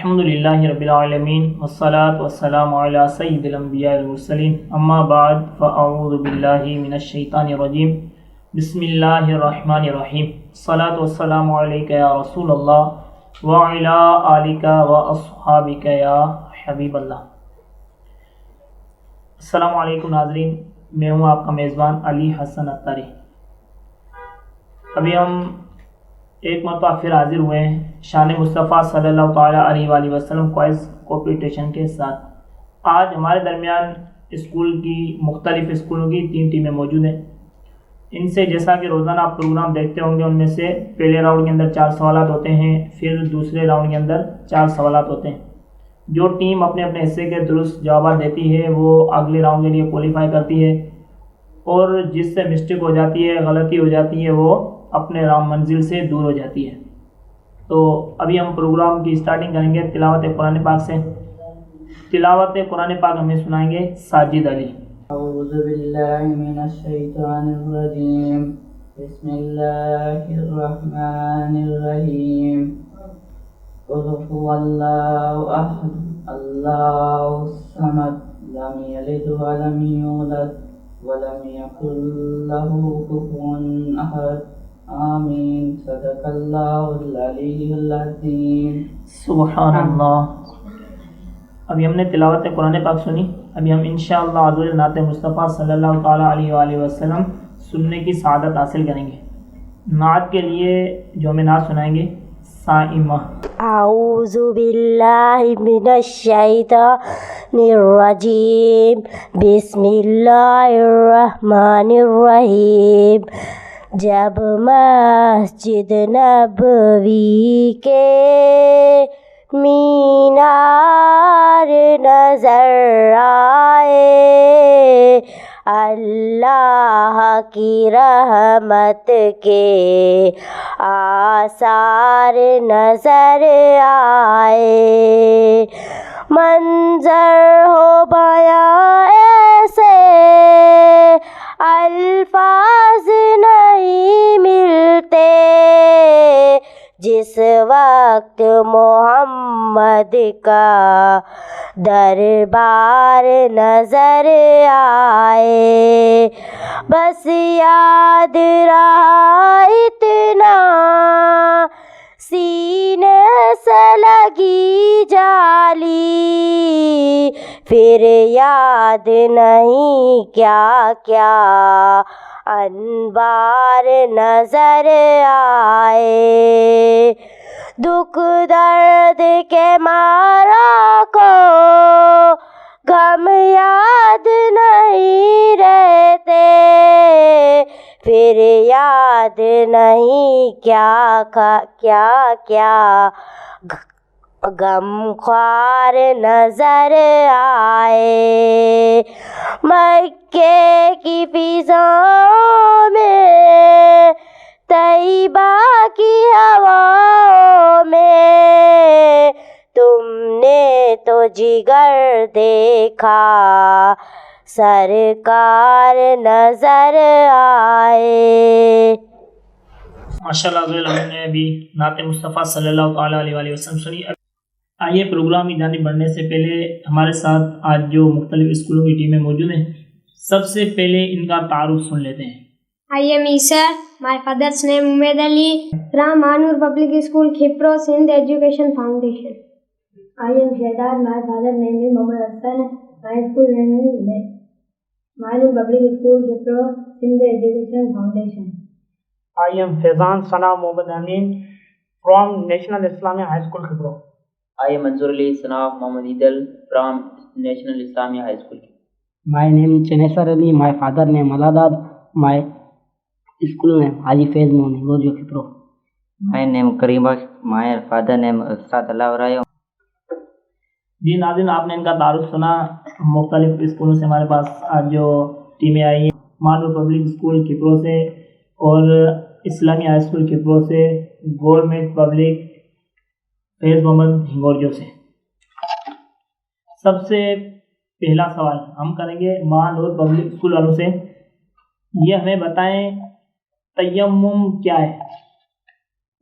الحمد للہ رب العالمین والصلاة والسلام علی سید الانبیاء والمرسلین اما بعد فاعوذ باللہ من الشیطان الرجیم بسم اللہ الرحمن الرحیم الصلاة والسلام علیک یا رسول اللہ وعلی آلک واصحابک یا حبیب اللہ۔ السلام علیکم ناظرین، میں ہوں آپ کا میزبان علی حسن اتاری۔ ابھی ہم ایک مرتبہ پھر حاضر ہوئے ہیں شان مصطفیٰ صلی اللہ تعالیٰ علیہ وآلہ وسلم کوئز کوپٹیشن کے ساتھ۔ آج ہمارے درمیان اسکول کی مختلف اسکولوں کی 3 ٹیمیں موجود ہیں۔ ان سے جیسا کہ روزانہ آپ پروگرام دیکھتے ہوں گے، ان میں سے پہلے راؤنڈ کے اندر 4 سوالات ہوتے ہیں، پھر دوسرے راؤنڈ کے اندر 4 سوالات ہوتے ہیں۔ جو ٹیم اپنے اپنے حصے کے درست جوابات دیتی ہے وہ اگلے راؤنڈ کے لیے کوالیفائی کرتی ہے، اور جس سے مسٹیک ہو جاتی ہے، غلطی ہو جاتی ہے، وہ اپنے منزل سے دور ہو جاتی ہے۔ تو ابھی ہم پروگرام کی اسٹارٹنگ کریں گے تلاوت قرآن پاک سے۔ تلاوت قرآن پاک ہمیں سنائیں گے ساجد علی۔ اعوذ باللہ من الشیطان الرجیم، بسم اللہ الرحمن الرحیم۔ قل هو اللہ احد اللہ الصمد لم یلد ولم یولد ولم یکن لہ کفوا احد آمین۔ صدق اللہ العلی العظیم۔ سبحان اللہ۔ ابھی ہم نے تلاوت قرآن پاک سنی، ابھی ہم انشاءاللہ حضور نعت مصطفیٰ صلی اللہ تعالیٰ علیہ وآلہ وسلم سننے کی سعادت حاصل کریں گے۔ نعت کے لیے جو ہمیں نعت سنائیں گے صائمہ۔ اعوذ باللہ من الشیطان الرجیم، بسم اللہ الرحمن الرحیم۔ جب مسجد نبوی کے مینار نظر آئے، اللہ کی رحمت کے آثار نظر آئے، منظر ہو بیاں ایسے الفاظ نہیں ملتے، جس وقت محمد کا دربار نظر آئے، بس یاد رہا اتنا سینے سے لگی جالی، پھر یاد نہیں کیا کیا انوار نظر آئے، دکھ درد کے مارا کو غم یاد نہیں رہتے، پھر یاد نہیں کیا کیا غم خوار نظر آئے، مکے کی فضاؤں میں، طیبہ کی ہواؤں میں، تم نے تو جگر دیکھا سرکار نظر آئے۔ ماشاءاللہ ہم نے ابھی نعت مصطفیٰ صلی اللہ تعالیٰ علیہ وآلہ وسلم سنی۔ آئیے پروگرام کی جانب بڑھنے سے پہلے ہمارے ساتھ آج جو مختلف اسکولوں کی ٹیمیں موجود ہیں، سب سے پہلے ان کا تعارف سن لیتے ہیں۔ I am Isa. My father's name Umed Ali from Anur Public School, Khipro, Sindh Education Foundation. I am Shahdad. My father's name is Mohammad Hassan. My school name is Anur Public School, Khipro, Sindh Education Foundation. I am Faizan Sana Mohammad Amin from National Islamic High School, Khipro. I am Manzoor Ali Sana Mohammad Idil from National Islamic High School. My name is Chanesar Ali. My father name Aladad. My school name Haji Faiz Mohammed, Gojo Khipro. My name Kareem Baksh. My father name Ustad Allah Rayo. جی ناظرین، آپ نے ان کا تعارف سنا۔ مختلف اسکولوں سے ہمارے پاس آج جو ٹیمیں آئی ہیں، مانور پبلک اسکول کھپرو سے اور اسلامی ہائی اسکول کھپرو سے، گورنمنٹ پبلک فیض محمد ہنگورجو سے۔ سب سے پہلا سوال ہم کریں گے مانور پبلک اسکول والوں سے۔ یہ ہمیں بتائیں تیمم کیا ہے؟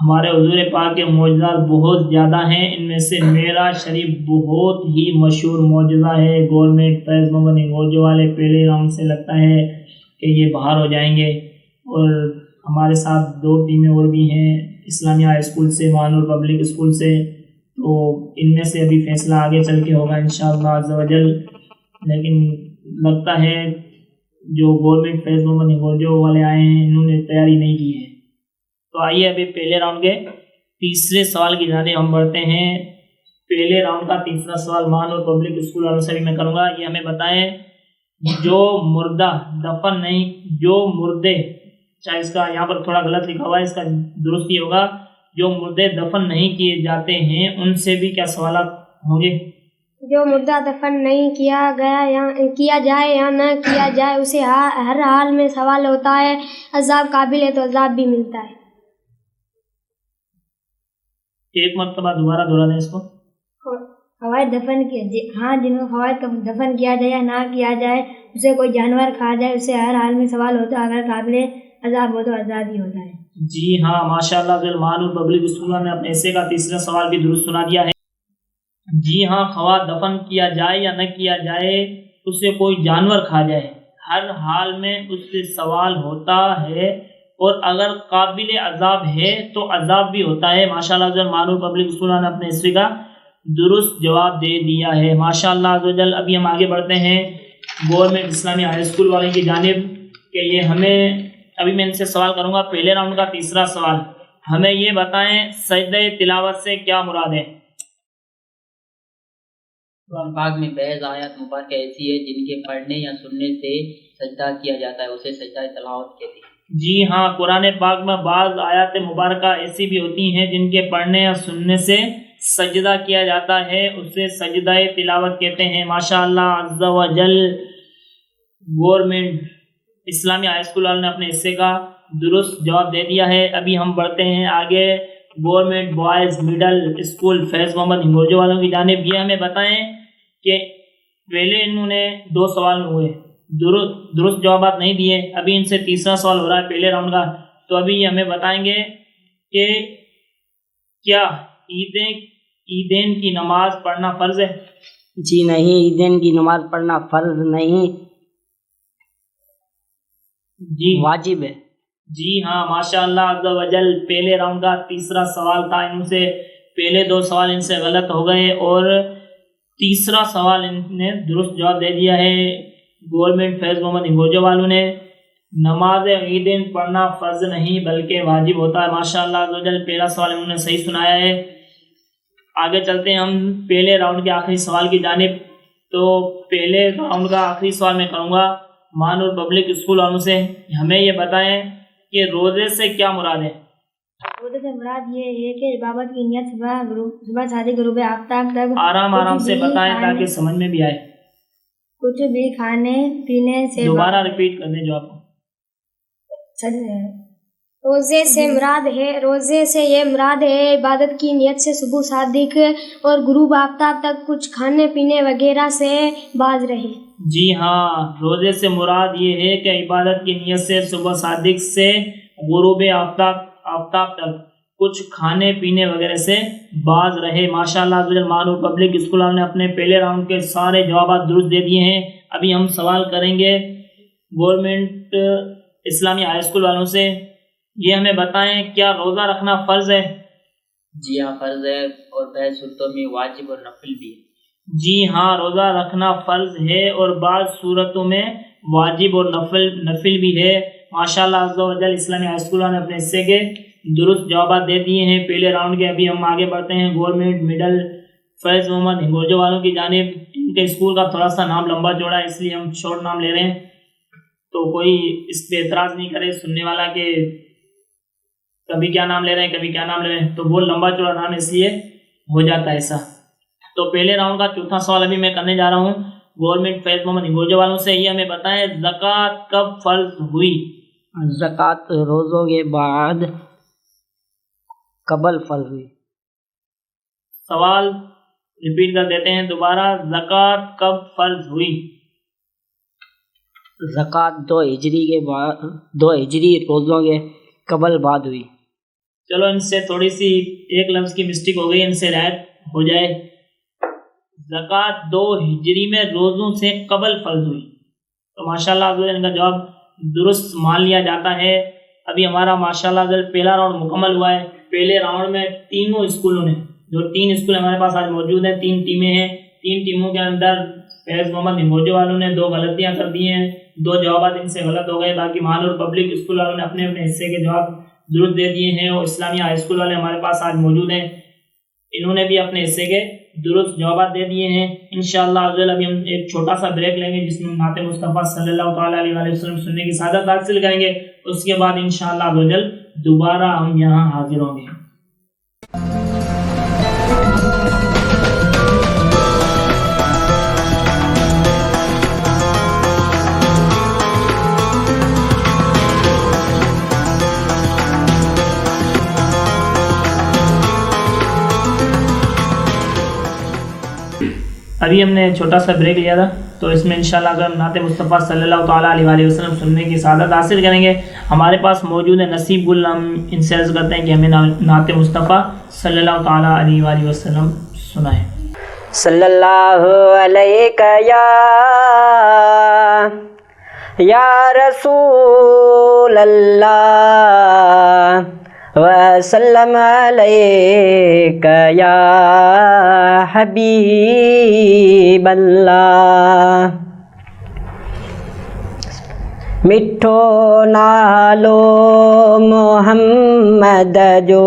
ہمارے حضور پاک کے معجزات بہت زیادہ ہیں. ان میں سے معراج شریف بہت ہی مشہور معجزہ ہے. گورنمنٹ فیض محمد نگوجو والے پہلے راؤنڈ سے لگتا ہے کہ یہ باہر ہو جائیں گے. اور ہمارے ساتھ 2 ٹیمیں اور بھی ہیں, اسلامیہ ہائی اسکول سے, مانور پبلک اسکول سے. تو ان میں سے ابھی فیصلہ آگے چل کے ہوگا انشاءاللہ عز و جل. لیکن لگتا ہے جو گورنمنٹ فیض محمد نگوجو والے آئے ہیں انہوں نے تیاری نہیں کی ہے. تو آئیے ابھی پہلے راؤنڈ کے تیسرے سوال کی جانب ہم بڑھتے ہیں. پہلے راؤنڈ کا تیسرا سوال مان اور پبلک اسکول والوں سے بھی میں کروں گا. یہ ہمیں بتائیں جو مردہ دفن نہیں, جو مردے, چاہے اس کا یہاں پر تھوڑا غلط لکھا ہوا ہے, اس کا درست یہ ہوگا جو مردے دفن نہیں کیے جاتے ہیں ان سے بھی کیا سوالات ہوں گے؟ جو مردہ دفن نہیں کیا گیا یا کیا جائے یا نہ کیا جائے اسے ہر حال میں سوال ہوتا ہے. عذاب قابل ہے تو عذاب بھی ملتا ہے. ایک مرتبہ دوبارہ دہرا دیں اس کو. فوائد دفن کے ہاں جن کو فوائد کا دفن کیا جائے یا نہ کیا جائے اسے کوئی جانور کھا جائے اسے ہر حال میں سوال ہوتا ہے. اگر قابل عذاب ہو تو عذاب ہی ہوتا ہے. جی ہاں ماشاءاللہ. مان اور پبلک اسکول نے اپنے حصے کا تیسرا سوال بھی درست سنا دیا ہے. جی ہاں, خواہ دفن کیا جائے یا نہ کیا جائے اسے کوئی جانور کھا جائے ہر حال میں اس سے سوال ہوتا ہے, اور اگر قابل عذاب ہے تو عذاب بھی ہوتا ہے. ماشاءاللہ مانور پبلک اسکول نے اپنے حصے کا درست جواب دے دیا ہے. ماشاءاللہ عزوجل. ابھی ہم آگے بڑھتے ہیں گورنمنٹ اسلامی ہائی اسکول والے کی جانب کہ یہ ہمیں, ابھی میں ان سے سوال کروں گا پہلے راؤنڈ کا تیسرا سوال. ہمیں یہ بتائیں سجدہ تلاوت سے کیا مراد ہے؟ قرآن پاک میں بعض آیات مبارکہ ایسی ہے جن کے پڑھنے یا سننے سے سجدہ کیا جاتا ہے, اسے سجدہ تلاوت کہتے ہیں. جی ہاں, قرآن پاک میں بعض آیات مبارکہ ایسی بھی ہوتی ہیں جن کے پڑھنے یا سننے سے سجدہ کیا جاتا ہے, اسے سجدہ تلاوت کہتے ہیں. ماشاءاللہ عز و جل. گورنمنٹ اسلامی ہائی اسکول والوں نے اپنے حصے کا درست جواب دے دیا ہے. ابھی ہم بڑھتے ہیں آگے گورنمنٹ بوائز مڈل اسکول فیض محمد نگوجو والوں کی جانب. یہ ہمیں بتائیں کہ پہلے انہوں نے 2 سوال ہوئے, درست جوابات نہیں دیے. ابھی ان سے تیسرا سوال ہو رہا ہے پہلے راؤنڈ کا. تو ابھی یہ ہمیں بتائیں گے کہ کیا عیدین کی نماز پڑھنا فرض ہے؟ جی نہیں, عیدین کی نماز پڑھنا فرض نہیں, جی واجب ہے. جی ہاں ماشاءاللہ عز و جل. پہلے راؤنڈ کا تیسرا سوال تھا, ان سے پہلے 2 سوال ان سے غلط ہو گئے اور تیسرا سوال ان نے درست جواب دے دیا ہے. گورنمنٹ فیض محمد نگوجو والوں نے نماز عیدین پڑھنا فرض نہیں بلکہ واجب ہوتا ہے. ماشاءاللہ عز و جل. پہلا سوال انہوں نے صحیح سنایا ہے. آگے چلتے ہیں ہم پہلے راؤنڈ کے آخری سوال کی جانب. تو پہلے راؤنڈ کا آخری سوال میں کروں گا مان اور پبلک اسکول والوں سے. ہمیں یہ بتائیں کہ روزے سے کیا مراد ہے؟ روزے سے مراد یہ ہے کہ عبادت کی نیت صبح صادق غروب آفتاب تک آرام سے بتائیں تاکہ سمجھ میں بھی آئے. کچھ بھی کھانے پینے سے دوبارہ ریپیٹ کر دیں جو آپ کو. روزے سے یہ مراد ہے عبادت کی نیت سے صبح صادق اور غروب آفتاب تک کچھ کھانے پینے وغیرہ سے باز رہے. جی ہاں, روزے سے مراد یہ ہے کہ عبادت کی نیت سے صبح صادق سے غروب آفتاب تک کچھ کھانے پینے وغیرہ سے باز رہے. ماشاءاللہ مانو پبلک اسکول نے اپنے پہلے راؤنڈ کے سارے جوابات درست دے دیے ہیں. ابھی ہم سوال کریں گے گورنمنٹ اسلامی ہائی اسکول والوں سے. یہ ہمیں بتائیں کیا روزہ رکھنا فرض ہے؟ جی ہاں فرض ہے, اور بعض صورتوں میں واجب اور نفل بھی ہے. جی ہاں, روزہ رکھنا فرض ہے اور بعض صورتوں میں واجب اور نفل بھی ہے. ماشاءاللہ عز و جل. اسلامی ہائی اسکول نے اپنے حصے کے درست جوابات دے دیے ہیں پہلے راؤنڈ کے. ابھی ہم آگے بڑھتے ہیں گورنمنٹ مڈل فیض محمد نگوجو والوں کی جانب. ان کے اسکول کا تھوڑا سا نام لمبا چوڑا ہے اس لیے ہم شارٹ نام لے رہے ہیں, تو کوئی اس پہ اعتراض نہیں کرے سننے والا کہ کبھی کیا نام لے رہے ہیں کبھی کیا نام لے رہے ہیں. تو بہت لمبا چوڑا نام اس لیے ہو جاتا ہے ایسا. تو پہلے راؤنڈ کا چوتھا سوال ابھی میں کرنے جا رہا ہوں گورنمنٹ فیض محمد نگوجو والوں سے. یہ ہمیں بتائیں زکوٰۃ کب فرض ہوئی؟ زکوٰۃ روزوں کے بعد قبل فرض ہوئی. سوال ریپیٹ کر دیتے ہیں دوبارہ, زکوٰۃ کب فرض ہوئی؟ زکوٰۃ 2 ہجری کے بعد 2 ہجری روزوں کے قبل بعد ہوئی. چلو ان سے تھوڑی سی ایک لفظ کی مسٹیک ہو گئی، ان سے رعایت ہو جائے. زکوٰۃ 2 ہجری میں روزوں سے قبل فرض ہوئی. تو ماشاءاللہ ان کا جواب درست مان لیا جاتا ہے. ابھی ہمارا ماشاءاللہ پہلا راؤنڈ مکمل ہوا ہے. پہلے راؤنڈ میں تینوں اسکولوں نے، جو 3 اسکول ہمارے پاس آج موجود ہیں، 3 ٹیمیں ہیں. 3 ٹیموں کے اندر فیض محمد نموجے والوں نے 2 غلطیاں کر دی ہیں، 2 جوابات ان سے غلط ہو گئے. باقی مانور پبلک اسکول والوں نے اپنے اپنے حصے کے جواب درست دے دیے ہیں، اور اسلامیہ ہائی اسکول والے ہمارے پاس آج موجود ہیں، انہوں نے بھی اپنے حصے کے درست جوابات دے دیے ہیں. انشاءاللہ ابھی ہم ایک چھوٹا سا بریک لیں گے، جس میں نعت مصطفیٰ صلی اللہ تعالیٰ علیہ وسلم سننے کی سعادت حاصل کریں گے. اس کے بعد انشاءاللہ دوبارہ ہم یہاں حاضر ہوں گے. ابھی ہم نے چھوٹا سا بریک لیا تھا، تو اس میں انشاءاللہ اگر ہم نعت مصطفیٰ صلی اللہ تعالیٰ علیہ وسلم سننے کی سعادت حاصل کریں گے. ہمارے پاس موجود ہے نصیب گل، ہم ان سے عرض کرتے ہیں کہ ہمیں نعت مصطفیٰ صلی اللہ تعالیٰ علیہ وسلم سنائیں. صلی اللہ علیہ یا رسول اللہ وسلم علیک یا حبیب اللہ. مٹھو نالو محمد جو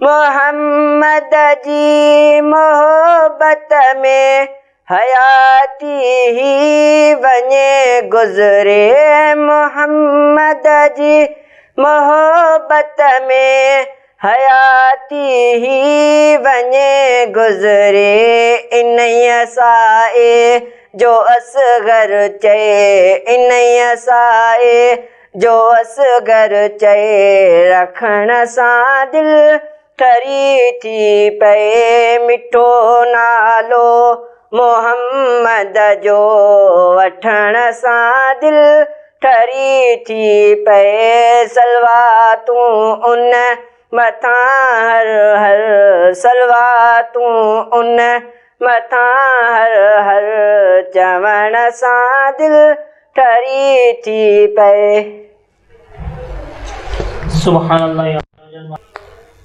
محمد جی محبت میں حیاتی ہی ونے گزرے، محمد جی محبت میں حیاتی ہی ونے گزرے، انہیں سائے جو اصغر چے، انہیں سائے جو اصغر چے، رکھن ساں دل ٹھری تھی پئے، مٹھو نالو محمد جو وٹھن ساں دل ٹھری تھی پئے، صلواتوں ان متھاں ہر ہر، صلواتوں ان متھاں ہر ہر، چوݨ ساں دل ٹھری تھی پئے۔ سبحان اللہ یا جل۔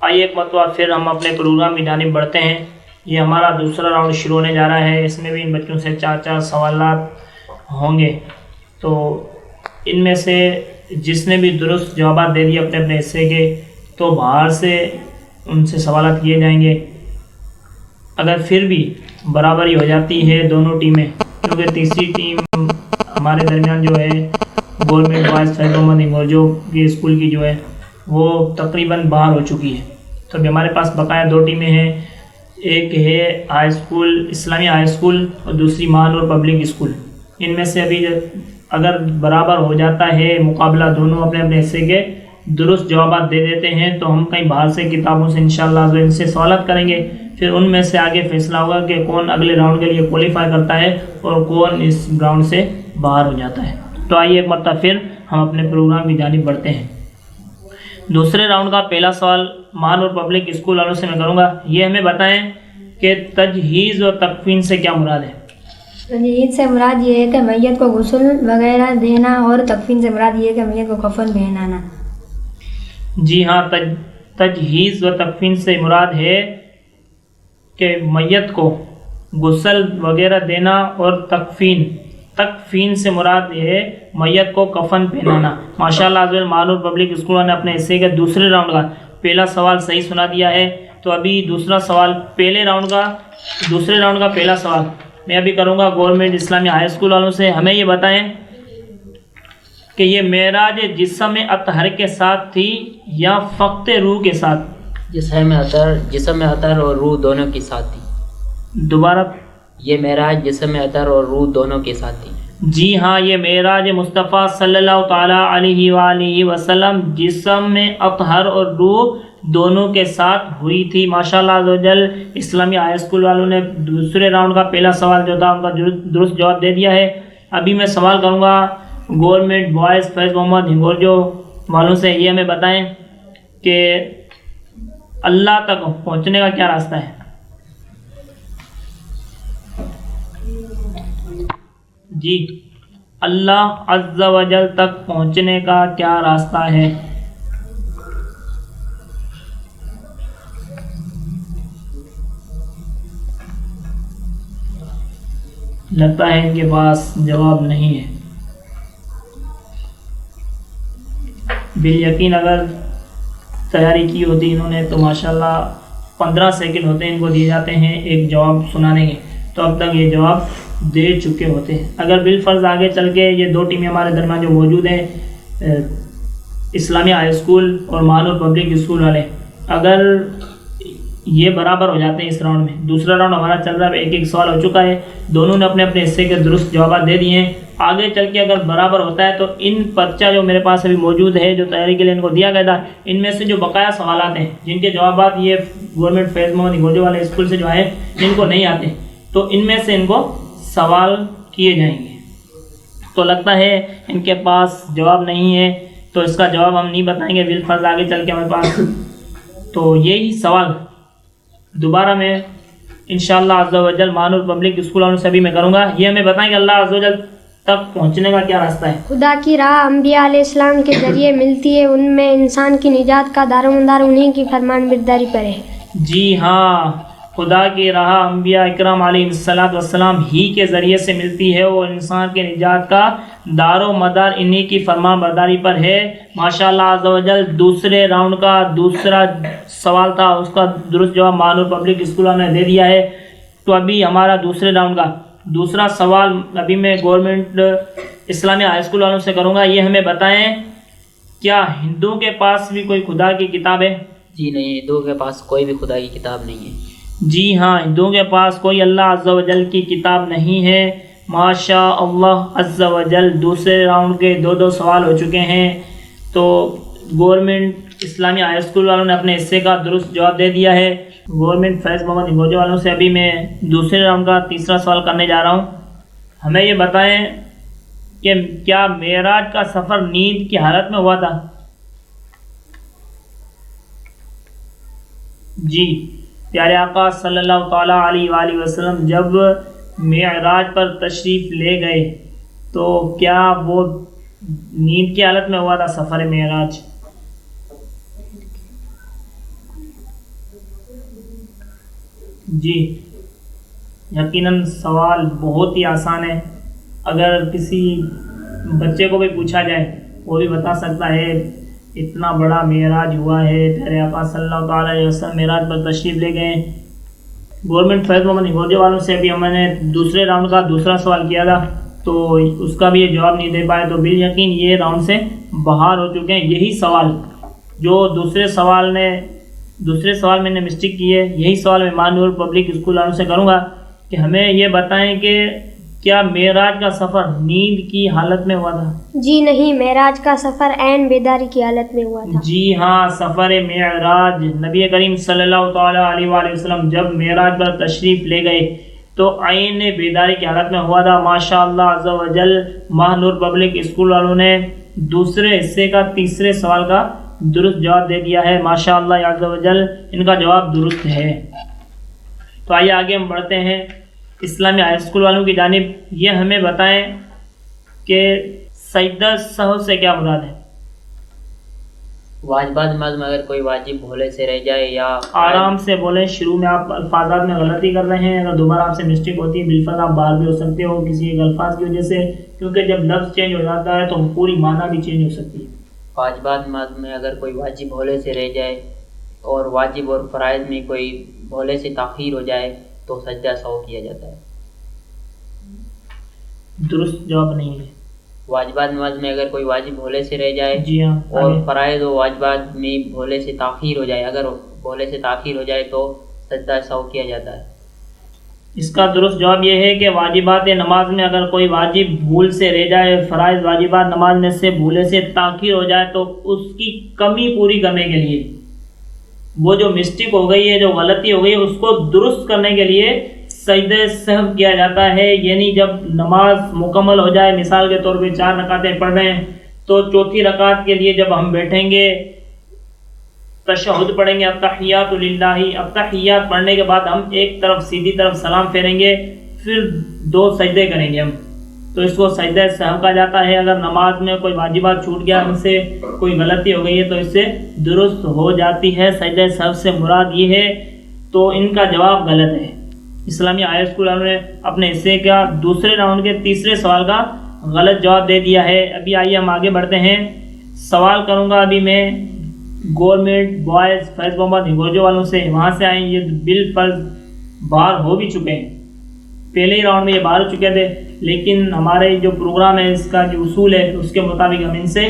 آئیے ایک مرتبہ پھر ہم اپنے پروگرام کی جانب بڑھتے ہیں۔ یہ ہمارا دوسرا راؤنڈ شروع ہونے جا رہا ہے، اس میں بھی ان بچوں سے 4 سوالات ہوں گے، تو ان میں سے جس نے بھی درست جوابات دے دیے اپنے اپنے حصے کے، تو باہر سے ان سے سوالات کیے جائیں گے۔ اگر پھر بھی برابری ہو جاتی ہے دونوں ٹیمیں، کیونکہ تیسری ٹیم ہمارے درمیان جو ہے گورنمنٹ بوائز فیض محمد انگورجو کے اسکول کی جو ہے وہ تقریباً باہر ہو چکی ہے، تو ابھی ہمارے پاس بقایا 2 ٹیمیں ہیں، ایک ہے ہائی اسکول اسلامی ہائی اسکول اور دوسری مہانور پبلک اسکول۔ ان میں سے ابھی اگر برابر ہو جاتا ہے مقابلہ، دونوں اپنے اپنے حصے کے درست جوابات دے دیتے ہیں، تو ہم کہیں باہر سے کتابوں سے انشاءاللہ ان سے سوالات کریں گے، پھر ان میں سے آگے فیصلہ ہوگا کہ کون اگلے راؤنڈ کے لیے کوالیفائی کرتا ہے اور کون اس راؤنڈ سے باہر ہو جاتا ہے۔ تو آئیے ایک مرتبہ پھر ہم اپنے پروگرام کی جانب بڑھتے ہیں۔ دوسرے راؤنڈ کا پہلا سوال مہانور پبلک اسکول والوں سے میں کروں گا۔ یہ ہمیں بتائیں کہ تجہیز و تکفین سے کیا مراد ہے؟ تجہیز سے مراد یہ ہے کہ میت کو غسل وغیرہ دینا، اور تکفین سے مراد یہ ہے کہ میت کو کفن پہنانا۔ جی ہاں، تجہیز و تکفین سے مراد ہے کہ میت کو غسل وغیرہ دینا، اور تکفین سے مراد یہ ہے میت کو کفن پہنانا۔ ماشاءاللہ عزیز، مہانور پبلک اسکول نے اپنے حصے کے دوسرے راؤنڈ کا پہلا سوال صحیح سنا دیا ہے، تو ابھی دوسرا سوال دوسرے راؤنڈ کا پہلا سوال میں ابھی کروں گا گورنمنٹ اسلامی ہائی اسکول والوں سے۔ ہمیں یہ بتائیں کہ یہ معراج جسم اطہر کے ساتھ تھی یا فقط روح کے ساتھ؟ جسم اطہر اور روح دونوں کے ساتھ تھی۔ دوبارہ؟ یہ معراج جسم اطہر اور روح دونوں کے ساتھ تھی۔ جی ہاں، یہ معراج مصطفیٰ صلی اللہ تعالیٰ علیہ وآلہ وسلم جسم اطہر اور روح دونوں کے ساتھ ہوئی تھی۔ ماشاءاللہ عز و جل، اسلامی ہائی اسکول والوں نے دوسرے راؤنڈ کا پہلا سوال جو تھا ان کا درست جواب دے دیا ہے۔ ابھی میں سوال کروں گا گورنمنٹ بوائز فیض محمد انگورجو والوں سے۔ یہ ہمیں بتائیں کہ اللہ تک پہنچنے کا کیا راستہ ہے؟ جی، اللہ عز و جل تک پہنچنے کا کیا راستہ ہے؟ لگتا ہے ان کے پاس جواب نہیں ہے۔ بالیقین اگر تیاری کی ہوتی انہوں نے تو ماشاءاللہ 15 سیکنڈ ہوتے ہیں ان کو دیے جاتے ہیں ایک جواب سنانے کے، تو اب تک یہ جواب دے چکے ہوتے ہیں۔ اگر بالفرض آگے چل کے یہ 2 ٹیمیں ہمارے درمیان جو موجود ہیں، اسلامی ہائی اسکول اور مہانور پبلک اسکول والے، اگر یہ برابر ہو جاتے ہیں اس راؤنڈ میں، دوسرا راؤنڈ ہمارا چل رہا ہے، ایک سوال ہو چکا ہے، دونوں نے اپنے اپنے حصے کے درست جوابات دے دیے ہیں۔ آگے چل کے اگر برابر ہوتا ہے تو ان پرچہ جو میرے پاس ابھی موجود ہے جو تیاری کے لیے ان کو دیا گیا تھا، ان میں سے جو بقایا سوالات ہیں جن کے جوابات یہ گورنمنٹ فیض محمد انگورجو والے اسکول سے جو ہے جن کو نہیں آتے، تو ان میں سے ان کو سوال کیے جائیں گے۔ تو لگتا ہے ان کے پاس جواب نہیں ہے، تو اس کا جواب ہم نہیں بتائیں گے بالفرض آگے چل کے ہمارے پاس۔ تو یہی سوال دوبارہ میں انشاءاللہ عز و جل مہانور پبلک اسکول والوں سے بھی میں کروں گا۔ یہ ہمیں بتائیں کہ اللہ عز و جل تک پہنچنے کا کیا راستہ ہے؟ خدا کی راہ انبیاء علیہ السلام کے ذریعے ملتی ہے، ان میں انسان کی نجات کا دار و مدار انہیں کی فرمان برداری پر ہے۔ جی ہاں، خدا کی راہ انبیاء اکرام علیہ السلام ہی کے ذریعے سے ملتی ہے اور انسان کے نجات کا دار و مدار انہی کی فرمان برداری پر ہے. ماشاءاللہ عز و جل دوسرے راؤنڈ کا دوسرا سوال تھا، اس کا درست جواب مانور پبلک اسکول والوں نے دے دیا ہے. تو ابھی ہمارا دوسرے راؤنڈ کا دوسرا سوال ابھی میں گورنمنٹ اسلامیہ ہائی اسکول والوں سے کروں گا. یہ ہمیں بتائیں کیا ہندوؤں کے پاس بھی کوئی خدا کی کتاب ہے؟ جی نہیں، ہندوؤں کے پاس کوئی بھی خدا کی کتاب نہیں ہے. جی ہاں، ہندوؤں کے پاس کوئی اللہ عز و جل کی کتاب نہیں ہے. ماشاء اللہ عز و جل دوسرے راؤنڈ کے دو سوال ہو چکے ہیں. تو گورنمنٹ اسلامیہ ہائی اسکول والوں نے اپنے حصے کا درست جواب دے دیا ہے. گورنمنٹ فیض محمد ہنگوجے والوں سے ابھی میں دوسرے راؤنڈ کا تیسرا سوال کرنے جا رہا ہوں. ہمیں یہ بتائیں کہ کیا معراج کا سفر نیند کی حالت میں ہوا تھا؟ جی، پیارے آقا صلی اللہ تعالیٰ علیہ وآلہ وسلم جب معراج پر تشریف لے گئے تو کیا وہ نیند کی حالت میں ہوا تھا سفر معراج؟ جی، یقیناً سوال بہت ہی آسان ہے. اگر کسی بچے کو بھی پوچھا جائے وہ بھی بتا سکتا ہے. اتنا بڑا معراج ہوا ہے، پیارے آقا صلی اللہ تعالیٰ علیہ وسلم معراج پر تشریف لے گئے. گورنمنٹ فیض محمد ہنگوجے والوں سے بھی ہم نے دوسرے راؤنڈ کا دوسرا سوال کیا تھا تو اس کا بھی یہ جواب نہیں دے پائے. تو بالیقین یہ راؤنڈ سے باہر ہو چکے ہیں. یہی سوال جو دوسرے سوال میں نے مسٹیک کی ہے، یہی سوال میں مانور پبلک اسکول والوں سے کروں گا کہ ہمیں یہ بتائیں کہ کیا معراج کا سفر نیند کی حالت میں ہوا تھا؟ جی نہیں، معراج کا سفر عین بیداری کی حالت میں ہوا تھا. جی ہاں، سفر معراج نبی کریم صلی اللہ تعالیٰ علیہ وآلہ وسلم جب معراج پر تشریف لے گئے تو عین بیداری کی حالت میں ہوا تھا. ماشاء اللہ عز و جل ماہنور پبلک اسکول والوں نے دوسرے حصے کا تیسرے سوال کا درست جواب دے دیا ہے. ماشاء اللہ عز و جل ان کا جواب درست ہے. تو آئیے آگے ہم بڑھتے ہیں. اسلامی ہائی اسکول والوں کی جانب یہ ہمیں بتائیں کہ سجدہ سہو سے کیا مراد ہے؟ واجبات نماز میں اگر کوئی واجب بھولے سے رہ جائے یا آرام سے بولیں، شروع میں آپ الفاظات میں غلطی کر رہے ہیں. اگر دوبارہ آپ سے مسٹیک ہوتی ہے بالفرض آپ باہر بھی ہو سکتے ہو کسی ایک الفاظ کی وجہ سے، کیونکہ جب لفظ چینج ہو جاتا ہے تو پوری معنی بھی چینج ہو سکتی ہے. واجبات نماز میں اگر کوئی واجب بھولے سے رہ جائے اور واجب اور فرائض میں کوئی بھولے سے تاخیر ہو جائے تو سجدہ سہو کیا جاتا ہے. درست جواب نہیں ہے. واجبات نماز میں اگر کوئی واجب بھولے سے رہ جائے جی ہاں، اور فرائض و واجبات میں بھولے سے تاخیر ہو جائے، اگر بھولے سے تاخیر ہو جائے تو سجدہ سہو کیا جاتا ہے. اس کا درست جواب یہ ہے کہ واجبات نماز میں اگر کوئی واجب بھول سے رہ جائے، فرائض واجبات نماز میں سے بھولے سے تاخیر ہو جائے تو اس کی کمی پوری کرنے کے لیے، وہ جو مسٹیک ہو گئی ہے، جو غلطی ہو گئی ہے، اس کو درست کرنے کے لیے سجدہ سہو کیا جاتا ہے. یعنی جب نماز مکمل ہو جائے، مثال کے طور پہ 4 رکعتیں پڑھ رہے ہیں تو چوتھی رکعت کے لیے جب ہم بیٹھیں گے تشہد پڑھیں گے، التحیات للہ. التحیات پڑھنے کے بعد ہم ایک طرف سیدھی طرف سلام پھیریں گے، پھر 2 سجدے کریں گے ہم، تو اس کو سجدہ سہو کہا جاتا ہے. اگر نماز میں کوئی واجبات چھوٹ گیا، ہم سے کوئی غلطی ہو گئی ہے تو اس سے درست ہو جاتی ہے. سجدہ سہو سے مراد یہ ہے. تو ان کا جواب غلط ہے. اسلامی ہائی اسکول والوں نے اپنے حصے کا دوسرے راؤنڈ کے تیسرے سوال کا غلط جواب دے دیا ہے. ابھی آئیے ہم آگے بڑھتے ہیں. سوال کروں گا ابھی میں گورنمنٹ بوائز فیض محمد ہنگوجے والوں سے. وہاں سے آئیں، یہ بالفرض باہر ہو بھی چکے ہیں، پہلے ہی راؤنڈ میں یہ باہر ہو چکے تھے، لیکن ہمارے جو پروگرام ہے اس کا جو اصول ہے اس کے مطابق ہم ان سے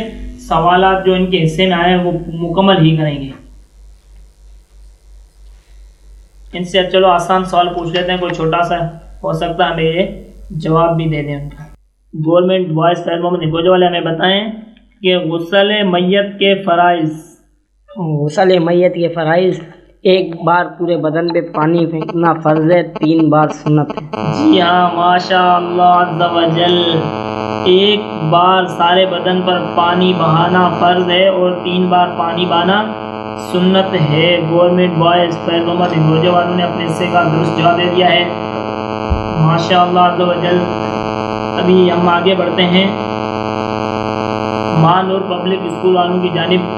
سوالات جو ان کے حصے میں آئے ہیں وہ مکمل ہی کریں گے. ان سے چلو آسان سوال پوچھ لیتے ہیں، کوئی چھوٹا سا ہو سکتا ہے ہمیں یہ جواب بھی دے دیں ان کا. گورنمنٹ بوائز فیض محمد ہنگوجے والے ہمیں بتائیں کہ غسل میت کے فرائض. غسل میت کے فرائض: 1 بار پورے بدن پہ پانی پھینکنا فرض ہے، 3 بار سنت ہے. جی ہاں، ماشاء اللہ عز و جل 1 بار سارے بدن پر پانی بہانا فرض ہے اور 3 بار پانی بہانا سنت ہے. گورنمنٹ بوائز فیض محمد ہنگوجے والوں نے اپنے حصے کا درست جواب دے دیا ہے. ماشاء اللہ عز و جل. ابھی ہم آگے بڑھتے ہیں. ماں نور پبلک اسکول والوں کی جانب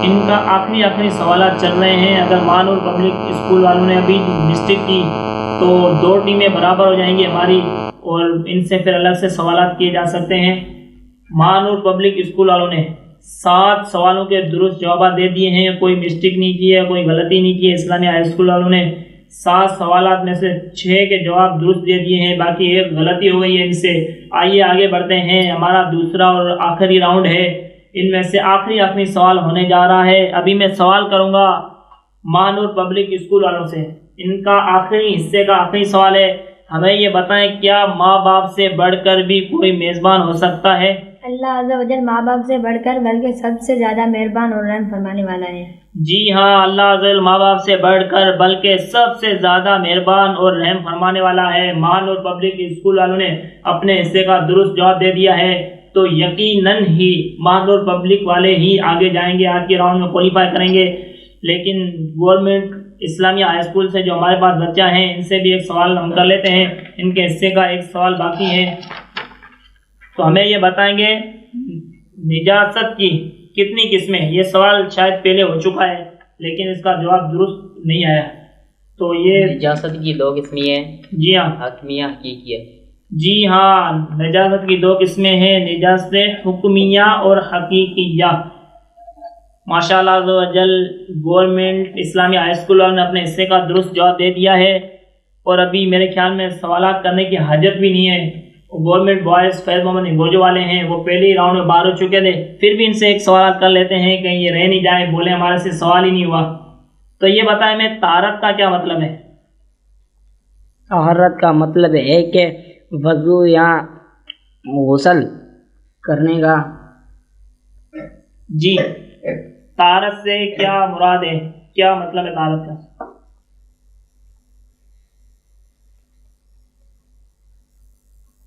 ان کا آخری سوالات چل رہے ہیں. اگر مانور پبلک اسکول والوں نے ابھی مسٹیک کی تو 2 ٹیمیں برابر ہو جائیں گی ہماری, اور ان سے پھر الگ سے سوالات کیے جا سکتے ہیں. مانور پبلک اسکول والوں نے 7 سوالوں کے درست جوابات دے دیے ہیں, کوئی مسٹیک نہیں کی ہے, کوئی غلطی نہیں کی ہے. اسلامیہ ہائی اسکول والوں نے 7 سوالات میں سے 6 کے جواب درست دے دیے ہیں, باقی 1 غلطی ہو گئی ہے ان سے. آئیے آگے بڑھتے ہیں, ہمارا دوسرا اور آخری راؤنڈ ہے. ان میں سے آخری سوال ہونے جا رہا ہے. ابھی میں سوال کروں گا مانور پبلک اسکول والوں سے. ان کا آخری حصے کا آخری سوال ہے, ہمیں یہ بتائیں کیا ماں باپ سے بڑھ کر بھی کوئی میزبان ہو سکتا ہے؟ اللہ عز و جل ماں باپ سے بڑھ کر بلکہ سب سے زیادہ مہربان اور رحم فرمانے والا ہے. جی ہاں, اللہ عز و جل ماں باپ سے بڑھ کر بلکہ سب سے زیادہ مہربان اور رحم فرمانے والا ہے. مانور پبلک اسکول والوں نے اپنے حصے کا درست جواب دے دیا ہے, تو یقیناً ہی مانور پبلک والے ہی آگے جائیں گے, آج کے راؤنڈ میں کوالیفائی کریں گے. لیکن گورنمنٹ اسلامیہ ہائی اسکول سے جو ہمارے پاس بچہ ہیں ان سے بھی ایک سوال ہم کر لیتے ہیں. ان کے حصے کا ایک سوال باقی ہے, تو ہمیں یہ بتائیں گے نجاست کی کتنی قسمیں. یہ سوال شاید پہلے ہو چکا ہے لیکن اس کا جواب درست نہیں آیا. تو یہ نجاست کی 2 قسمیں ہیں. جی ہاں, حکمیہ حقیقیہ. جی ہاں, نجاست کی 2 قسمیں ہیں, نجاست حکمیہ اور حقیقیہ. ماشاء اللہ عز و جل گورنمنٹ اسلامیہ ہائی اسکول والوں نے اپنے حصے کا درست جواب دے دیا ہے, اور ابھی میرے خیال میں سوالات کرنے کی حاجت بھی نہیں ہے. گورنمنٹ بوائز فیض محمد انگوجو والے ہیں, وہ پہلے ہی راؤنڈ میں باہر ہو چکے تھے. پھر بھی ان سے ایک سوالات کر لیتے ہیں, کہیں یہ رہ نہیں جائے, بولے ہمارے سے سوال ہی نہیں ہوا. تو یہ بتائیں میں طہارت کا کیا مطلب ہے؟ طہارت کا مطلب ہے کہ وضو یا غسل کرنے کا. جی, طہارت سے کیا مراد ہے, کیا مطلب ہے طہارت کا؟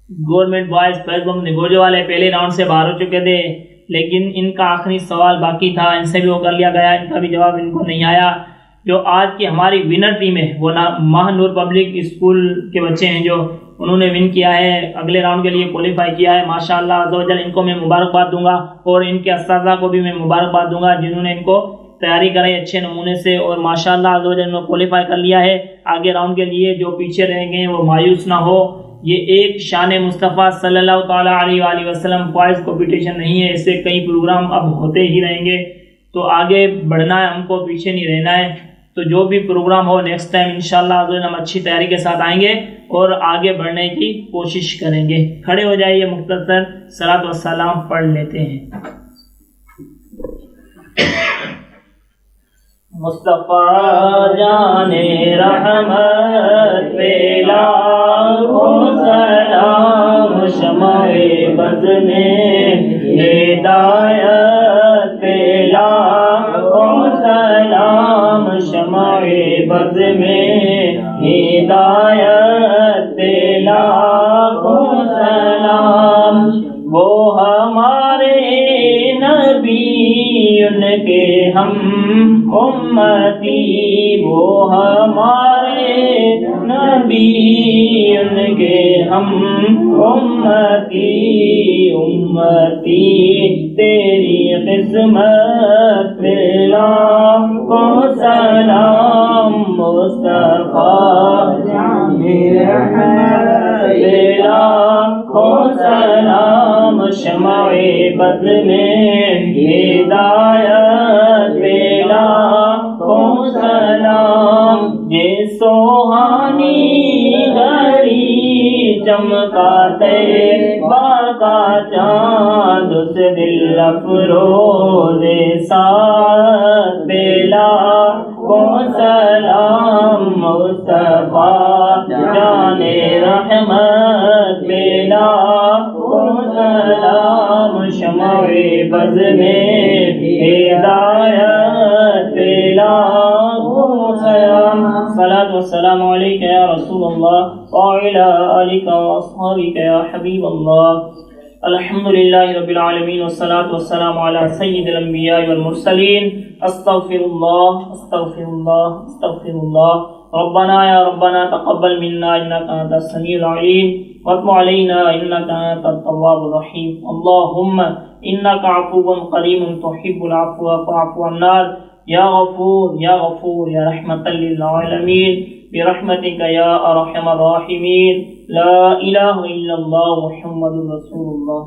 گورنمنٹ بوائز فیض محمد انگوجو والے پہلے راؤنڈ سے باہر ہو چکے تھے, لیکن ان کا آخری سوال باقی تھا, ان سے بھی وہ کر لیا گیا, ان کا بھی جواب ان کو نہیں آیا. جو آج کی ہماری ونر ٹیم ہے وہ ماہنور پبلک اسکول کے بچے ہیں, جو انہوں نے ون کیا ہے, اگلے راؤنڈ کے لیے کوالیفائی کیا ہے. ماشاء اللہ عز و جل ان کو میں مبارکباد دوں گا, اور ان کے اساتذہ کو بھی میں مبارکباد دوں گا جنہوں نے ان کو تیاری کرائی اچھے نمونے سے, اور ماشاء اللہ عز و جل انہوں نے کوالیفائی کر لیا ہے. آگے راؤنڈ کے لیے جو پیچھے رہیں گے وہ مایوس نہ ہو. یہ ایک شان مصطفیٰ صلی اللہ تعالیٰ علیہ وآلہ وسلم کوائز کمپٹیشن نہیں ہے, اس سے کئی پروگرام اب ہوتے ہی رہیں گے. تو آگے بڑھنا ہے ہم کو, پیچھے نہیں رہنا ہے. تو جو بھی پروگرام ہو نیکسٹ ٹائم انشاءاللہ ہم اچھی تیاری کے ساتھ آئیں گے اور آگے بڑھنے کی کوشش کریں گے. کھڑے ہو جائیے, مختصر صلاۃ و سلام پڑھ لیتے ہیں. مصطفیٰ جان رحمت پہ لاکھوں سلام, شمع بز میں ہدایت پہ لاکھوں سلام, شمع بز میں ہدایت پہ لاکھوں سلام. وہ ہمارے نبی ان کے ہم امتی, وہ ہمارے نبی ان کے ہم امتی. امتی تیری قسمت پہ لاکھوں سلام, مصطفیٰ جان رحمت پہ لاکھوں سلام, شمع بد میں ہدایت پہ لاکھوں سلام. یہ سوہانی گھڑی چمکاتے کا چاند, اس دل افروز ساتھ پہ لاکھوں سلام, مصطفیٰ جان رحمت پہ لاکھوں سلام, شمع بز میں ہدایت پہ لاکھوں سلام. صلاۃ والسلام علیک یا رسول اللہ وعلی آلک واصحابک یا حبیب اللہ. الحمد للہ رب العالمین والصلاۃ والسلام علی سید الانبیاء والمرسلین. استغفر اللہ استغفر اللہ استغفر اللہ. ربنا يا ربنا تقبل منا إنك أنت السميع العليم وتب علينا إنك أنت التواب الرحيم اللهم إنك عفو كريم تحب العفو فاعف عنا يا غفور يا غفور يا رحمة للعالمين برحمتك يا أرحم الراحمين لا إله إلا الله محمد رسول الله